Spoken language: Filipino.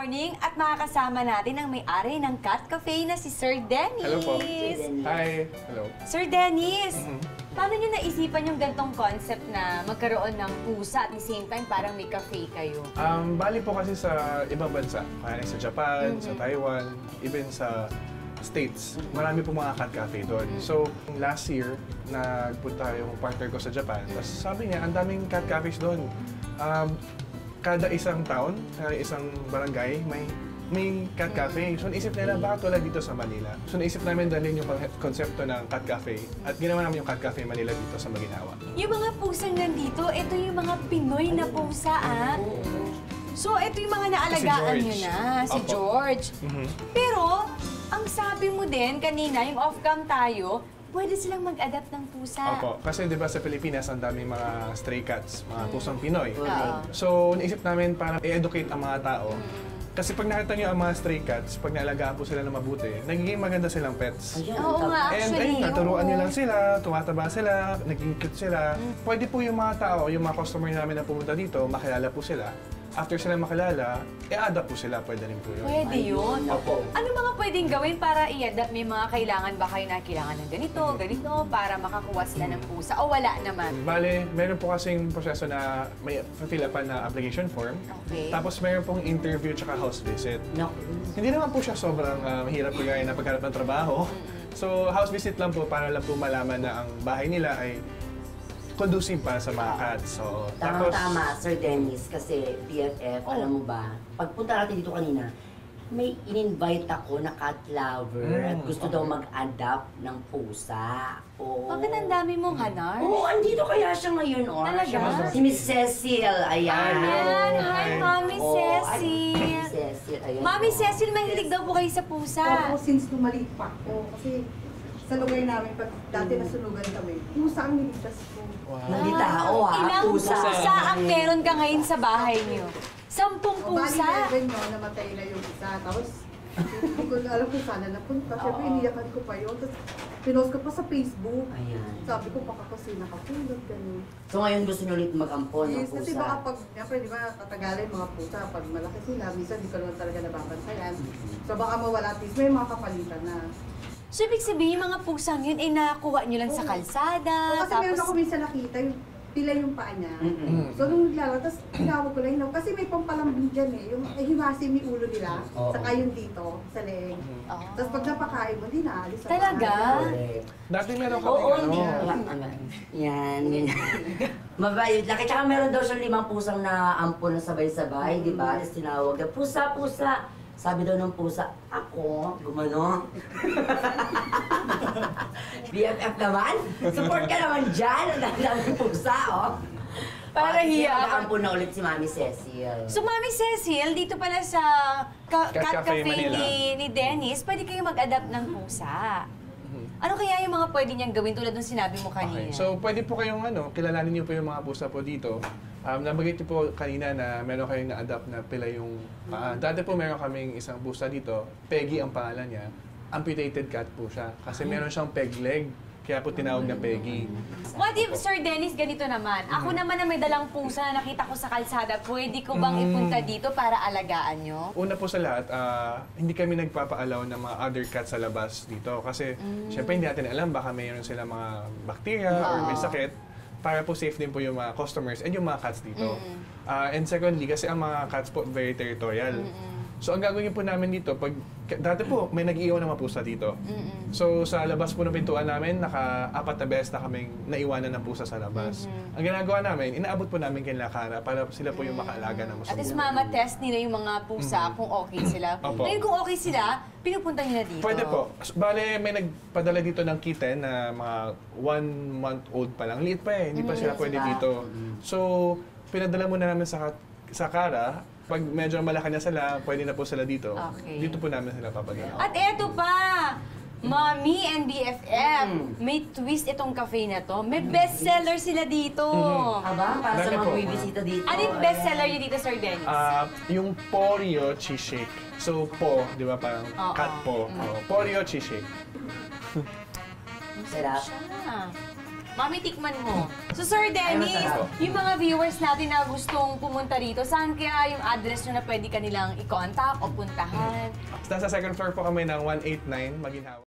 morning at makakasama natin ang may-ari ng Cat Cafe na si Sir Dennis. Hello po. Hi. Hello. Sir Dennis, paano niyo naisipan yung gantong concept na magkaroon ng pusa at the same time parang may cafe kayo? Bali po kasi sa ibang bansa, kaya sa Japan, sa Taiwan, even sa States, marami po mga cat cafe doon. So, last year, nagpunta yung partner ko sa Japan. Tapos sabi niya, ang daming cat cafes doon. Kada isang town, kada isang barangay, may cat cafe. So, naisip nila, bakit wala dito sa Manila? So, naisip namin dalhin yung konsepto ng cat cafe at ginawa namin yung cat cafe Manila dito sa Maguinhawa. Yung mga pusang nandito, ito yung mga Pinoy na pusa, ah. So, ito yung mga naalagaan nyo na, si George. Pero, ang sabi mo din kanina, yung off-cam tayo, pwede silang mag-adapt ng pusa. Opo. Kasi di ba sa Pilipinas, ang daming mga stray cats, mga pusang Pinoy. So, naisip namin para i-educate ang mga tao. Kasi pag nakita niyo ang mga stray cats, pag naalagaan po sila na mabuti, nagiging maganda silang pets. Oo nga, actually. And naturuan niyo lang sila, tumataba sila, naging cute sila. Pwede po yung mga tao, yung mga customer namin na pumunta dito, makilala po sila. After sila makilala, i-adapt po sila, pwede rin po yun. Pwede yun. Opo. Ano mga pwedeng gawin para i-adapt? May mga kailangan ba kayo na kailangan ng ganito, ganito, para makakuha sila ng pusa? O wala naman? Bale, meron po kasing proseso na may fill up na application form. Okay. Tapos meron pong interview tsaka house visit. Hindi naman po siya sobrang mahirap kagaya na pagharap ng trabaho. So, house visit lang po para lang po malaman na ang bahay nila ay conducive para sa mga cats. So, Tama, Sir Dennis, kasi BFF, alam mo ba, pagpunta natin dito kanina, may in-invite ako na cat lover at gusto daw mag-adapt ng pusa. Bakit ang dami mong hanar? Oo, andito kaya siya ngayon, oh. Talaga? Si Miss Cecil, ayan. Ayan, hi, Mami Oo, Cecil. Cecil, ayan. Mami Cecil, mahilig daw po kayo sa pusa. Opo, since lumaliit pa ako. Kasi sa lugar namin, pag dati nasunugan kami, pusa ang niligtas ko. Hindi tao, ha? Ilang Pusa. pusa ang meron ka ngayon sa bahay niyo? 10 O, bali pusa? 11 yun, namatay na yung isa. Tapos, hindi ko alam kung sana napunta. Siyempre, iniyakan ko pa yun. Tapos, pinost ko pa sa Facebook. Ayan. Sabi ko, baka kasi nakapulog, ganun. So ngayon gusto niyo ulit mag-ampon ng Yes, pusa? kasi baka pag, siyempre, di ba, tatagalan yung mga pusa. Pag malaki sila, minsan di ko naman talaga nababantayan. So, baka mawala, at least may mga kapalitan na. So, ibig sabihin, yung mga pusang yun, ay nakuha nyo lang sa kalsada, O, kasi meron ako minsan nakita, yung pila yung paa niya. So, nung naglalaro, tapos tinawag ko lang, kasi may pampalambing dyan eh. Yung himasim yung ulo nila, saka yung dito, sa leeg. Tapos pag napakain mo, hindi naalis. Talaga? dati meron kami Oo, hindi. Yan, ganyan. Mabayot lang. Tsaka meron daw siyang 5 pusang na ampon na sabay-sabay, di ba? Tapos tinawag na, pusa, pusa. Sabi daw ng pusa, ako, gumano. BFF naman, support ka naman dyan. Ang daming pusa, oh. Para hiya. Nag-ampon na ulit si Mami Cecil. So, Mami Cecil, dito pala sa Cat Cafe ni Dennis, pwede kayo mag-adapt ng pusa. Ano kaya yung mga pwede niyang gawin tulad ng sinabi mo kanina? Okay. So, pwede po kayong kilalanin niyo po yung mga pusa po dito. Nabanggit niyo po kanina na meron kayong na-adapt na pila yung paa. Dati po meron kaming isang pusa dito, Peggy ang pangalan niya. Amputated cat po siya. Kasi meron siyang peg leg, kaya po tinawag na Peggy. What if, Sir Dennis, ganito naman? Ako naman na may dalang pusa na nakita ko sa kalsada, pwede ko bang ipunta dito para alagaan nyo? Una po sa lahat, hindi kami nagpapaalaw ng mga other cats sa labas dito. Kasi syempre hindi natin alam, baka mayroon sila mga bacteria or may sakit. Para po safe din po yung mga customers and yung mga cats dito. And secondly, kasi ang mga cats po very territorial. So ang gagawin po namin dito, dati po may nag-iiwan ng mga pusa dito. So sa labas po ng pintuan namin, naka-4 na beses na kaming naiwanan ng pusa sa labas. Ang ginagawa namin, inaabot po namin kay Lakara para sila po yung makaalaga ng At musubo. least mama test nila yung mga pusa kung okay sila. Opo. Ngayon kung okay sila, pinupunta nyo na dito. Pwede po. Bale, may nagpadala dito ng kitten na mga 1-month-old pa lang. Liit pa eh, hindi pa sila pwede dito. So, pinadala muna namin sa Kara. Pag medyo malaki na sila, pwede na po sila dito. Okay. Dito po namin sila papadala. At eto pa! Mommy and BFF, may twist itong cafe na to. May bestseller sila dito. Aba, para sa Dati mga po. bibisita dito. Ano yung bestseller nyo dito, Sir Dennis? Yung Poreo cheese shake. So, po, di ba parang cat po. Poreo cheese shake. Sarap. Siya. Mami, tikman mo. So, Sir Dennis, masarap. yung mga viewers natin na gustong pumunta rito, saan kaya yung address nyo na pwede kanilang i-contact o puntahan? Nasa second floor po kami ng 189 Maginhawa.